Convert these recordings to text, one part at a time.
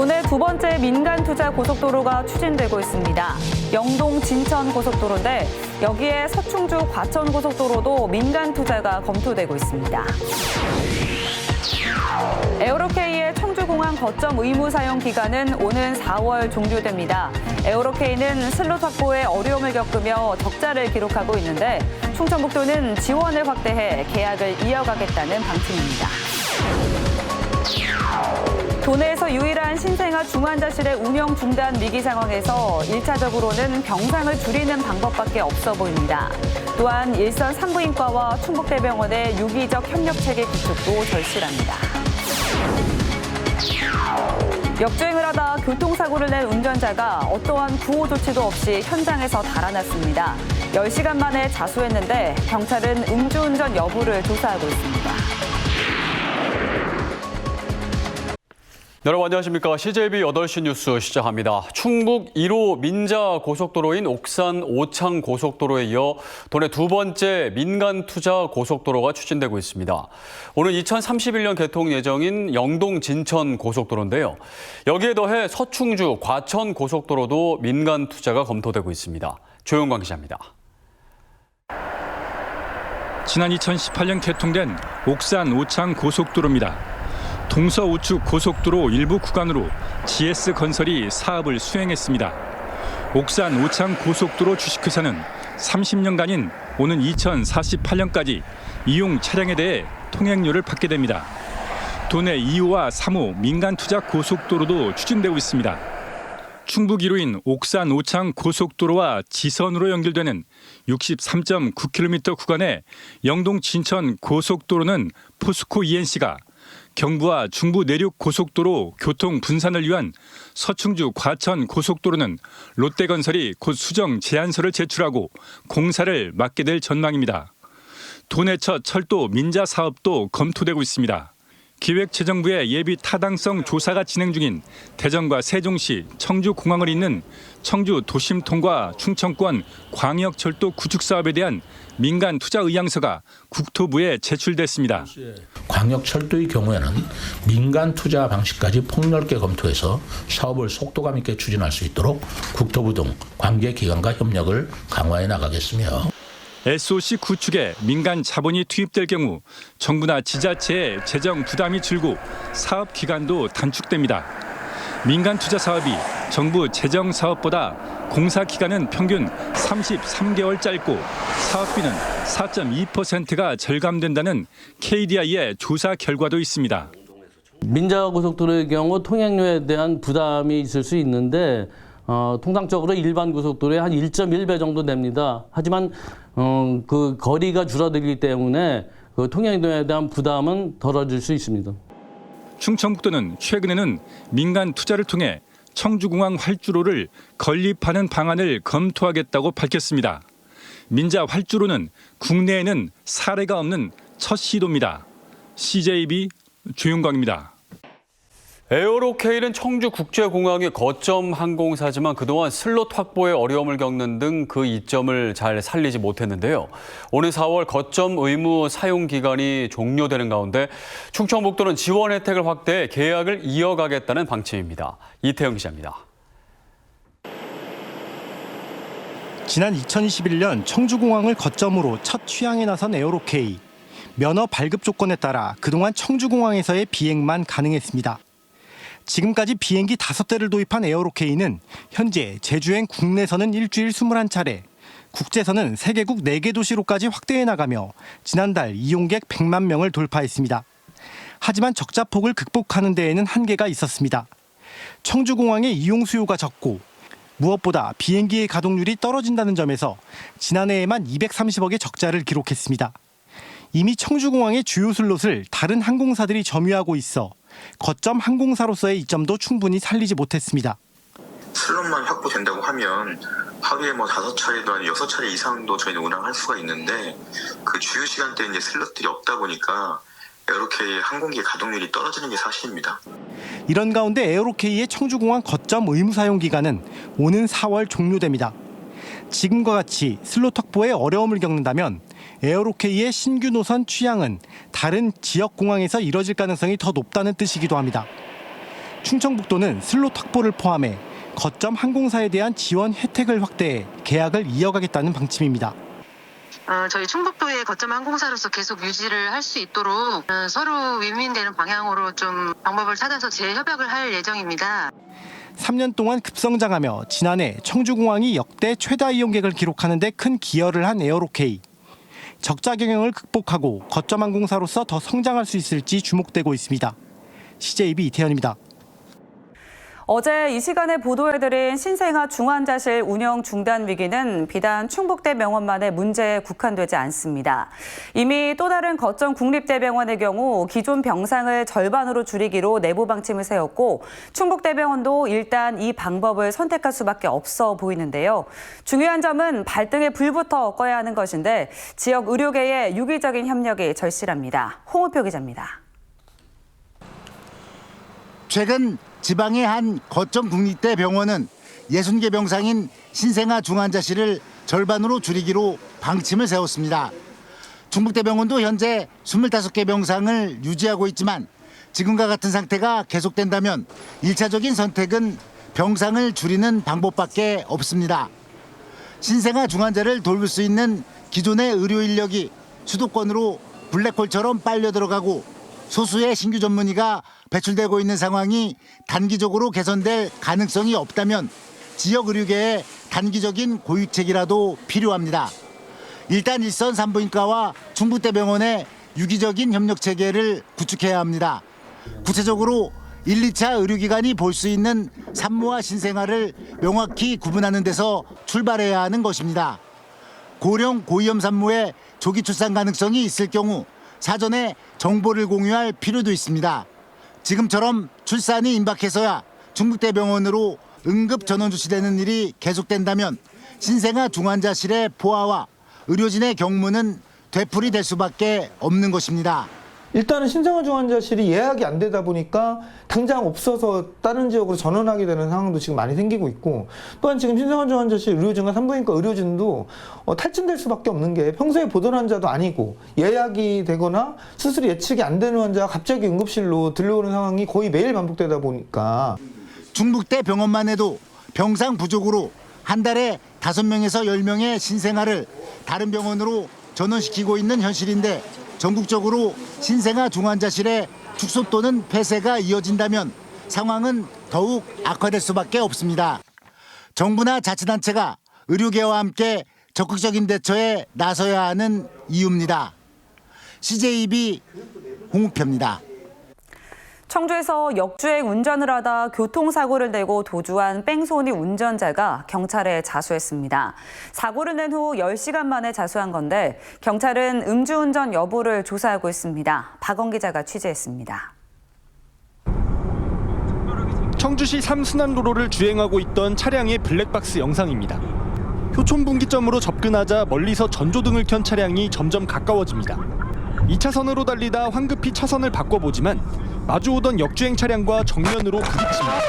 도내 두 번째 민간 투자 고속도로가 추진되고 있습니다. 영동 진천 고속도로인데 여기에 서충주 과천 고속도로도 민간 투자가 검토되고 있습니다. 에어로케이의 청주공항 거점 의무 사용 기간은 오는 4월 종료됩니다. 에어로케이는 슬롯 확보에 어려움을 겪으며 적자를 기록하고 있는데 충청북도는 지원을 확대해 계약을 이어가겠다는 방침입니다. 도내에서 유일한 신생아 중환자실의 운영 중단 위기 상황에서 1차적으로는 병상을 줄이는 방법밖에 없어 보입니다. 또한 일선 산부인과와 충북대병원의 유기적 협력체계 구축도 절실합니다. 역주행을 하다 교통사고를 낸 운전자가 어떠한 구호 조치도 없이 현장에서 달아났습니다. 10시간 만에 자수했는데 경찰은 음주운전 여부를 조사하고 있습니다. 여러분 안녕하십니까. CJB 8시 뉴스 시작합니다. 충북 1호 민자 고속도로인 옥산 오창 고속도로에 이어 도내 두 번째 민간 투자 고속도로가 추진되고 있습니다. 오는 2031년 개통 예정인 영동 진천 고속도로인데요. 여기에 더해 서충주 과천 고속도로도 민간 투자가 검토되고 있습니다. 조영광 기자입니다. 지난 2018년 개통된 옥산 오창 고속도로입니다. 동서우측 고속도로 일부 구간으로 GS건설이 사업을 수행했습니다. 옥산 오창 고속도로 주식회사는 30년간인 오는 2048년까지 이용 차량에 대해 통행료를 받게 됩니다. 도내 2호와 3호 민간 투자 고속도로도 추진되고 있습니다. 충북 1호인 옥산 오창 고속도로와 지선으로 연결되는 63.9km 구간의 영동 진천 고속도로는 포스코 ENC가, 경부와 중부 내륙 고속도로 교통 분산을 위한 서충주 과천 고속도로는 롯데건설이 곧 수정 제안서를 제출하고 공사를 맡게 될 전망입니다. 도내 첫 철도 민자 사업도 검토되고 있습니다. 기획재정부의 예비 타당성 조사가 진행 중인 대전과 세종시, 청주공항을 잇는 청주 도심통과 충청권 광역철도 구축 사업에 대한 민간 투자 의향서가 국토부에 제출됐습니다. 광역철도의 경우에는 민간 투자 방식까지 폭넓게 검토해서 사업을 속도감 있게 추진할 수 있도록 국토부 등 관계기관과 협력을 강화해 나가겠으며 SOC 구축에 민간 자본이 투입될 경우 정부나 지자체의 재정 부담이 줄고 사업 기간도 단축됩니다. 민간 투자 사업이 정부 재정 사업보다 공사 기간은 평균 33개월 짧고 사업비는 4.2%가 절감된다는 KDI의 조사 결과도 있습니다. 민자 고속도로의 경우 통행료에 대한 부담이 있을 수 있는데 통상적으로 일반 고속도로의 한 1.1배 정도 됩니다. 하지만 그 거리가 줄어들기 때문에 그 통행료에 대한 부담은 덜어질 수 있습니다. 충청북도는 최근에는 민간 투자를 통해 청주공항 활주로를 건립하는 방안을 검토하겠다고 밝혔습니다. 민자 활주로는 국내에는 사례가 없는 첫 시도입니다. CJB 조영광입니다. 에어로케이는 청주국제공항의 거점 항공사지만 그동안 슬롯 확보에 어려움을 겪는 등 그 이점을 잘 살리지 못했는데요. 오는 4월 거점 의무 사용 기간이 종료되는 가운데 충청북도는 지원 혜택을 확대해 계약을 이어가겠다는 방침입니다. 이태영 기자입니다. 지난 2021년 청주공항을 거점으로 첫 취항에 나선 에어로케이. 면허 발급 조건에 따라 그동안 청주공항에서의 비행만 가능했습니다. 지금까지 비행기 5대를 도입한 에어로케이는 현재 제주행 국내선은 일주일 21차례, 국제선은 세계국 4개 도시로까지 확대해 나가며 지난달 이용객 100만 명을 돌파했습니다. 하지만 적자폭을 극복하는 데에는 한계가 있었습니다. 청주공항의 이용 수요가 적고 무엇보다 비행기의 가동률이 떨어진다는 점에서 지난해에만 230억의 적자를 기록했습니다. 이미 청주공항의 주요 슬롯을 다른 항공사들이 점유하고 있어 거점 항공사로서의 이점도 충분히 살리지 못했습니다. 슬롯만 확보된다고 하면 하루에 5차례도 아니고 6차례 이상도 저희는 운항할 수가 있는데 그 주요 시간대에 이제 슬롯들이 없다 보니까 에어로케이 항공기 가동률이 떨어지는 게 사실입니다. 이런 가운데 에어로케이의 청주공항 거점 의무 사용 기간은 오는 4월 종료됩니다. 지금과 같이 슬롯 확보에 어려움을 겪는다면 에어로케이의 신규 노선 취향은 다른 지역 공항에서 이뤄질 가능성이 더 높다는 뜻이기도 합니다. 충청북도는 슬롯 확보를 포함해 거점 항공사에 대한 지원 혜택을 확대해 계약을 이어가겠다는 방침입니다. 저희 충북도의 거점 항공사로서 계속 유지를 할 수 있도록 서로 윈윈되는 방향으로 좀 방법을 찾아서 재협약을 할 예정입니다. 3년 동안 급성장하며 지난해 청주공항이 역대 최다 이용객을 기록하는 데 큰 기여를 한 에어로케이. 적자 경영을 극복하고 거점 항공사로서 더 성장할 수 있을지 주목되고 있습니다. CJB 이태현입니다. 어제 이 시간에 보도해드린 신생아 중환자실 운영 중단 위기는 비단 충북대병원만의 문제에 국한되지 않습니다. 이미 또 다른 거점 국립대병원의 경우 기존 병상을 절반으로 줄이기로 내부 방침을 세웠고 충북대병원도 일단 이 방법을 선택할 수밖에 없어 보이는데요. 중요한 점은 발등에 불부터 꺼야 하는 것인데 지역 의료계의 유기적인 협력이 절실합니다. 홍우표 기자입니다. 최근 지방의 한 거점 국립대 병원은 60개 병상인 신생아 중환자실을 절반으로 줄이기로 방침을 세웠습니다. 충북대병원도 현재 25개 병상을 유지하고 있지만 지금과 같은 상태가 계속된다면 1차적인 선택은 병상을 줄이는 방법밖에 없습니다. 신생아 중환자를 돌볼 수 있는 기존의 의료 인력이 수도권으로 블랙홀처럼 빨려 들어가고 소수의 신규 전문의가 배출되고 있는 상황이 단기적으로 개선될 가능성이 없다면 지역 의료계의 단기적인 고유책이라도 필요합니다. 일단 일선 산부인과와 충북대병원의 유기적인 협력 체계를 구축해야 합니다. 구체적으로 1, 2차 의료기관이 볼 수 있는 산모와 신생아를 명확히 구분하는 데서 출발해야 하는 것입니다. 고령 고위험 산모의 조기 출산 가능성이 있을 경우 사전에 정보를 공유할 필요도 있습니다. 지금처럼 출산이 임박해서야 충북대병원으로 응급 전원 조치되는 일이 계속된다면 신생아 중환자실의 포화와 의료진의 경무는 되풀이 될 수밖에 없는 것입니다. 일단은 신생아 중환자실이 예약이 안 되다 보니까 당장 없어서 다른 지역으로 전원하게 되는 상황도 지금 많이 생기고 있고, 또한 지금 신생아 중환자실 의료진과 산부인과 의료진도 탈진될 수밖에 없는 게 평소에 보던 환자도 아니고 예약이 되거나 수술이 예측이 안 되는 환자가 갑자기 응급실로 들려오는 상황이 거의 매일 반복되다 보니까 충북대 병원만 해도 병상 부족으로 한 달에 5명에서 10명의 신생아를 다른 병원으로 전원시키고 있는 현실인데 전국적으로 신생아 중환자실의 축소 또는 폐쇄가 이어진다면 상황은 더욱 악화될 수밖에 없습니다. 정부나 자치단체가 의료계와 함께 적극적인 대처에 나서야 하는 이유입니다. CJB 홍우표입니다. 청주에서 역주행 운전을 하다 교통사고를 내고 도주한 뺑소니 운전자가 경찰에 자수했습니다. 사고를 낸 후 10시간 만에 자수한 건데 경찰은 음주운전 여부를 조사하고 있습니다. 박원 기자가 취재했습니다. 청주시 삼순환도로를 주행하고 있던 차량의 블랙박스 영상입니다. 효촌분기점으로 접근하자 멀리서 전조등을 켠 차량이 점점 가까워집니다. 2차선으로 달리다 황급히 차선을 바꿔보지만 마주오던 역주행 차량과 정면으로 부딪힙니다.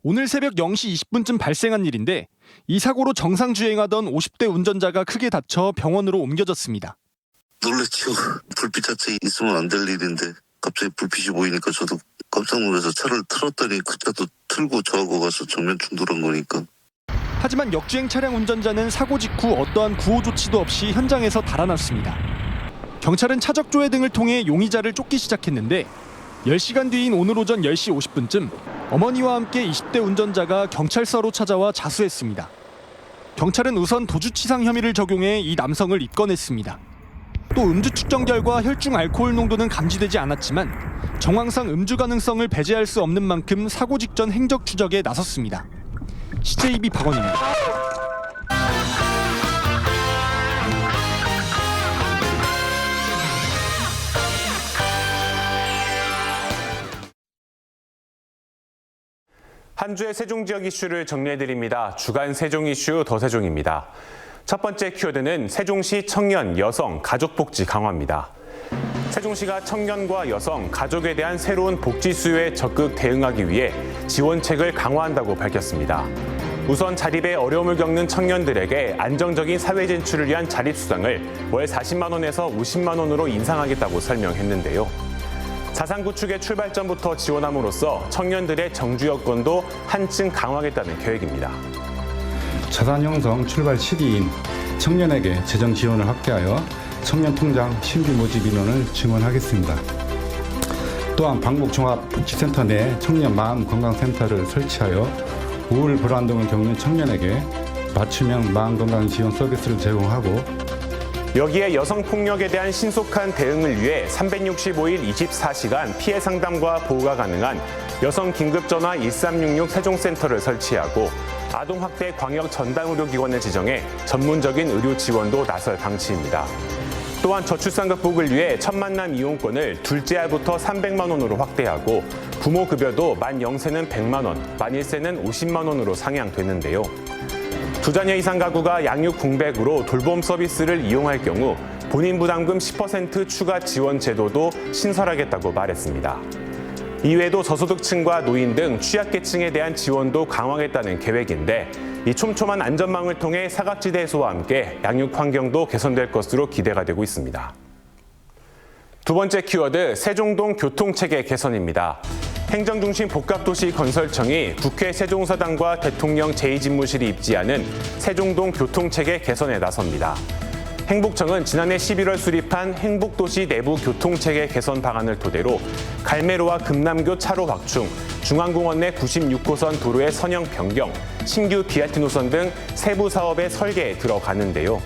오늘 새벽 0시 20분쯤 발생한 일인데 이 사고로 정상 주행하던 50대 운전자가 크게 다쳐 병원으로 옮겨졌습니다. 놀랬죠. 불빛 자체 있으면 안 될 일인데 갑자기 불빛이 보이니까 저도 깜짝 놀라서 차를 틀었더니 그 차도 틀고 저하고 가서 정면 충돌한 거니까. 하지만 역주행 차량 운전자는 사고 직후 어떠한 구호 조치도 없이 현장에서 달아났습니다. 경찰은 차적 조회 등을 통해 용의자를 쫓기 시작했는데 10시간 뒤인 오늘 오전 10시 50분쯤 어머니와 함께 20대 운전자가 경찰서로 찾아와 자수했습니다. 경찰은 우선 도주치상 혐의를 적용해 이 남성을 입건했습니다. 또 음주 측정 결과 혈중 알코올 농도는 감지되지 않았지만 정황상 음주 가능성을 배제할 수 없는 만큼 사고 직전 행적 추적에 나섰습니다. CJB 박원입니다. 한 주의 세종 지역 이슈를 정리해드립니다. 주간 세종 이슈 더 세종입니다. 첫 번째 키워드는 세종시 청년, 여성, 가족복지 강화입니다. 세종시가 청년과 여성, 가족에 대한 새로운 복지 수요에 적극 대응하기 위해 지원책을 강화한다고 밝혔습니다. 우선 자립에 어려움을 겪는 청년들에게 안정적인 사회 진출을 위한 자립수당을 월 40만 원에서 50만 원으로 인상하겠다고 설명했는데요. 자산 구축의 출발점부터 지원함으로써 청년들의 정주 여건도 한층 강화하겠다는 계획입니다. 자산 형성 출발 시기인 청년에게 재정 지원을 확대하여 청년 통장 신규 모집 인원을 증원하겠습니다. 또한 방북종합복지센터 내 청년 마음건강센터를 설치하여 우울 불안등을 겪는 청년에게 맞춤형 마음건강 지원 서비스를 제공하고 여기에 여성폭력에 대한 신속한 대응을 위해 365일 24시간 피해 상담과 보호가 가능한 여성긴급전화 1366 세종센터를 설치하고 아동학대 광역 전담의료기관을 지정해 전문적인 의료 지원도 나설 방침입니다. 또한 저출산 극복을 위해 첫 만남 이용권을 둘째 알부터 300만 원으로 확대하고 부모 급여도 만 0세는 100만 원, 만 1세는 50만 원으로 상향되는데요. 두 자녀 이상 가구가 양육 공백으로 돌봄 서비스를 이용할 경우 본인 부담금 10% 추가 지원 제도도 신설하겠다고 말했습니다. 이외에도 저소득층과 노인 등 취약계층에 대한 지원도 강화하겠다는 계획인데 이 촘촘한 안전망을 통해 사각지대 해소와 함께 양육 환경도 개선될 것으로 기대가 되고 있습니다. 두 번째 키워드, 세종동 교통체계 개선입니다. 행정중심 복합도시 건설청이 국회 세종사당과 대통령 제2집무실이 입지하는 세종동 교통체계 개선에 나섭니다. 행복청은 지난해 11월 수립한 행복도시 내부 교통체계 개선 방안을 토대로 갈매로와 금남교 차로 확충, 중앙공원 내 96호선 도로의 선형 변경, 신규 BRT 노선 등 세부 사업의 설계에 들어가는데요.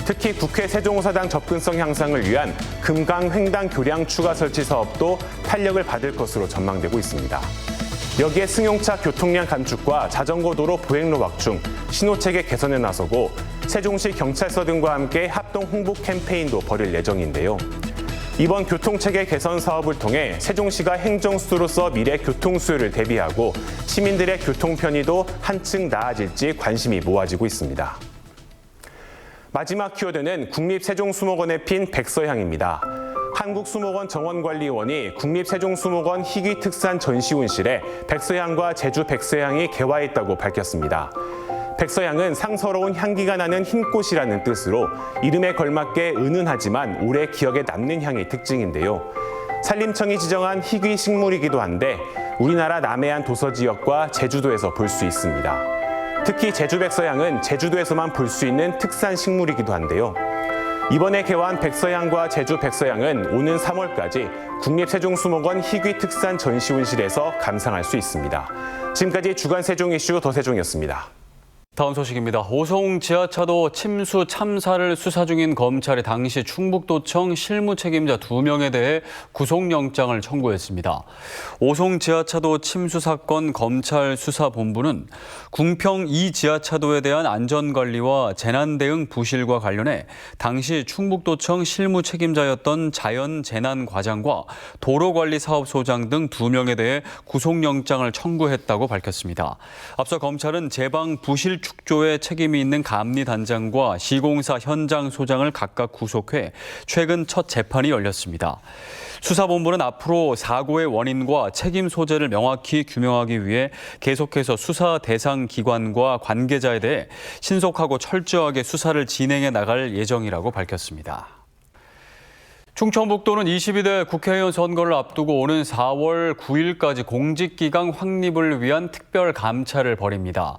특히 국회 세종사당 접근성 향상을 위한 금강 횡단 교량 추가 설치 사업도 탄력을 받을 것으로 전망되고 있습니다. 여기에 승용차 교통량 감축과 자전거 도로 보행로 확충, 신호체계 개선에 나서고 세종시 경찰서 등과 함께 합동 홍보 캠페인도 벌일 예정인데요. 이번 교통체계 개선 사업을 통해 세종시가 행정수도로서 미래 교통수요를 대비하고 시민들의 교통 편의도 한층 나아질지 관심이 모아지고 있습니다. 마지막 키워드는 국립세종수목원에 핀 백서향입니다. 한국수목원 정원관리원이 국립세종수목원 희귀특산 전시훈실에 백서향과 제주 백서향이 개화했다고 밝혔습니다. 백서향은 상서로운 향기가 나는 흰꽃이라는 뜻으로 이름에 걸맞게 은은하지만 오래 기억에 남는 향이 특징인데요. 산림청이 지정한 희귀 식물이기도 한데 우리나라 남해안 도서지역과 제주도에서 볼 수 있습니다. 특히 제주백서향은 제주도에서만 볼 수 있는 특산 식물이기도 한데요. 이번에 개화한 백서향과 제주 백서향은 오는 3월까지 국립세종수목원 희귀특산 전시훈실에서 감상할 수 있습니다. 지금까지 주간 세종 이슈 더 세종이었습니다. 다음 소식입니다. 오송 지하차도 침수 참사를 수사 중인 검찰이 당시 충북도청 실무 책임자 2명에 대해 구속영장을 청구했습니다. 오송 지하차도 침수 사건 검찰 수사본부는 궁평 2 지하차도에 대한 안전관리와 재난대응 부실과 관련해 당시 충북도청 실무 책임자였던 자연재난과장과 도로관리사업소장 등 2명에 대해 구속영장을 청구했다고 밝혔습니다. 앞서 검찰은 제방 부실 축조에 책임이 있는 감리단장과 시공사 현장 소장을 각각 구속해 최근 첫 재판이 열렸습니다. 수사본부는 앞으로 사고의 원인과 책임 소재를 명확히 규명하기 위해 계속해서 수사 대상 기관과 관계자에 대해 신속하고 철저하게 수사를 진행해 나갈 예정이라고 밝혔습니다. 충청북도는 22대 국회의원 선거를 앞두고 오는 4월 9일까지 공직기강 확립을 위한 특별 감찰을 벌입니다.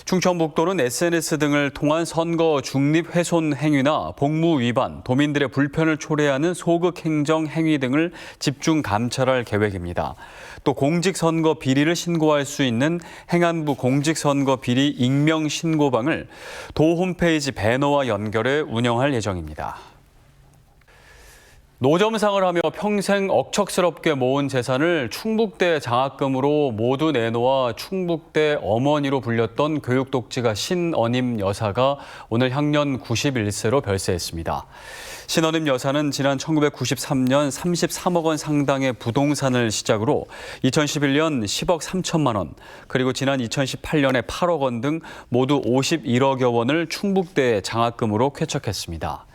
충청북도는 SNS 등을 통한 선거 중립 훼손 행위나 복무 위반, 도민들의 불편을 초래하는 소극 행정 행위 등을 집중 감찰할 계획입니다. 또 공직선거 비리를 신고할 수 있는 행안부 공직선거 비리 익명 신고방을 도 홈페이지 배너와 연결해 운영할 예정입니다. 노점상을 하며 평생 억척스럽게 모은 재산을 충북대 장학금으로 모두 내놓아 충북대 어머니로 불렸던 교육독지가 신언임 여사가 오늘 향년 91세로 별세했습니다. 신언임 여사는 지난 1993년 33억 원 상당의 부동산을 시작으로 2011년 10억 3천만 원, 그리고 지난 2018년에 8억 원 등 모두 51억여 원을 충북대 장학금으로 쾌척했습니다.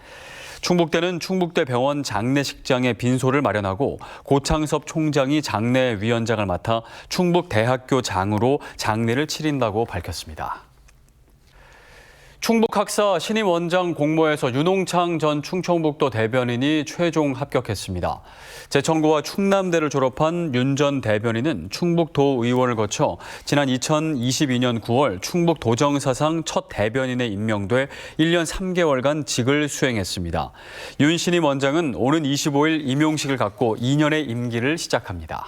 충북대는 충북대병원 장례식장에 빈소를 마련하고 고창섭 총장이 장례위원장을 맡아 충북대학교장으로 장례를 치른다고 밝혔습니다. 충북학사 신임원장 공모에서 윤홍창 전 충청북도 대변인이 최종 합격했습니다. 제천고와 충남대를 졸업한 윤 전 대변인은 충북도의원을 거쳐 지난 2022년 9월 충북도정사상 첫 대변인에 임명돼 1년 3개월간 직을 수행했습니다. 윤 신임원장은 오는 25일 임용식을 갖고 2년의 임기를 시작합니다.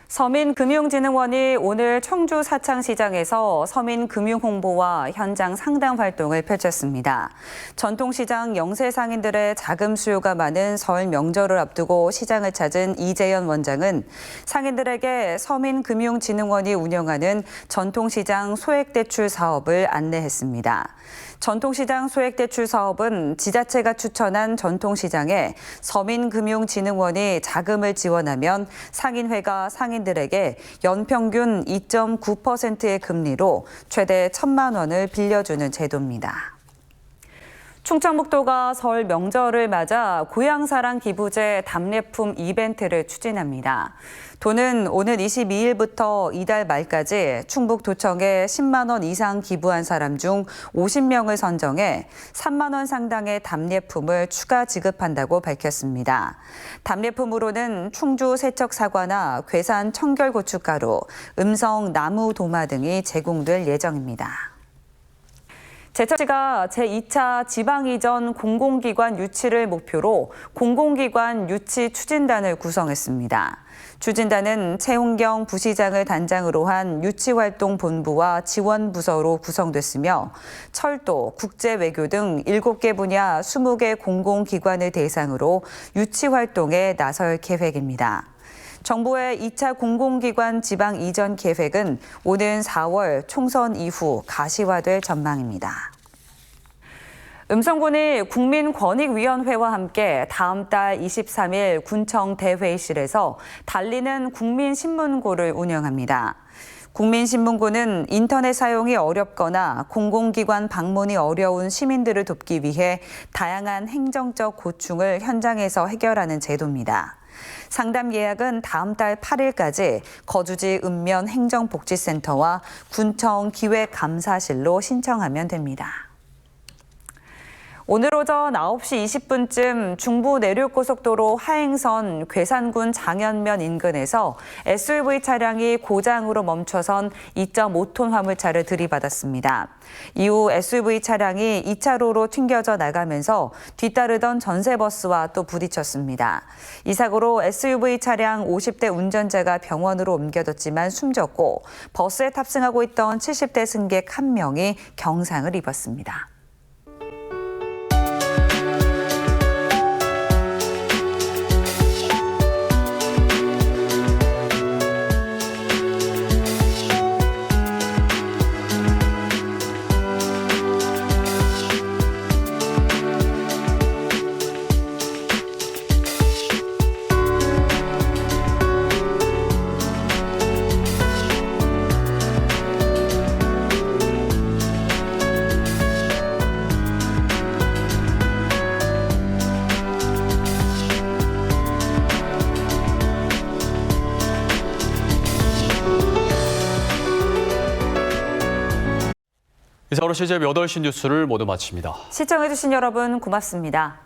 서민금융진흥원이 오늘 청주 사창시장에서 서민금융 홍보와 현장 상담 활동을 펼쳤습니다. 전통시장 영세상인들의 자금 수요가 많은 설 명절을 앞두고 시장을 찾은 이재현 원장은 상인들에게 서민금융진흥원이 운영하는 전통시장 소액대출 사업을 안내했습니다. 전통시장 소액대출 사업은 지자체가 추천한 전통시장에 서민금융진흥원이 자금을 지원하면 상인회가 상인들에게 연평균 2.9%의 금리로 최대 1,000만 원을 빌려주는 제도입니다. 충청북도가 설 명절을 맞아 고향사랑 기부제 답례품 이벤트를 추진합니다. 도는 오는 22일부터 이달 말까지 충북도청에 10만 원 이상 기부한 사람 중 50명을 선정해 3만 원 상당의 답례품을 추가 지급한다고 밝혔습니다. 답례품으로는 충주 세척사과나 괴산 청결고춧가루, 음성 나무 도마 등이 제공될 예정입니다. 제천시가 제2차 지방이전 공공기관 유치를 목표로 공공기관 유치 추진단을 구성했습니다. 추진단은 최홍경 부시장을 단장으로 한 유치활동본부와 지원부서로 구성됐으며 철도, 국제외교 등 7개 분야 20개 공공기관을 대상으로 유치활동에 나설 계획입니다. 정부의 2차 공공기관 지방 이전 계획은 오는 4월 총선 이후 가시화될 전망입니다. 음성군이 국민권익위원회와 함께 다음 달 23일 군청 대회의실에서 달리는 국민신문고를 운영합니다. 국민신문고는 인터넷 사용이 어렵거나 공공기관 방문이 어려운 시민들을 돕기 위해 다양한 행정적 고충을 현장에서 해결하는 제도입니다. 상담 예약은 다음 달 8일까지 거주지 읍면 행정복지센터와 군청 기획감사실로 신청하면 됩니다. 오늘 오전 9시 20분쯤 중부 내륙고속도로 하행선 괴산군 장현면 인근에서 SUV 차량이 고장으로 멈춰선 2.5톤 화물차를 들이받았습니다. 이후 SUV 차량이 2차로로 튕겨져 나가면서 뒤따르던 전세버스와 또 부딪혔습니다. 이 사고로 SUV 차량 50대 운전자가 병원으로 옮겨졌지만 숨졌고 버스에 탑승하고 있던 70대 승객 1명이 경상을 입었습니다. 이상으로 CJB 8시 뉴스를 모두 마칩니다. 시청해주신 여러분 고맙습니다.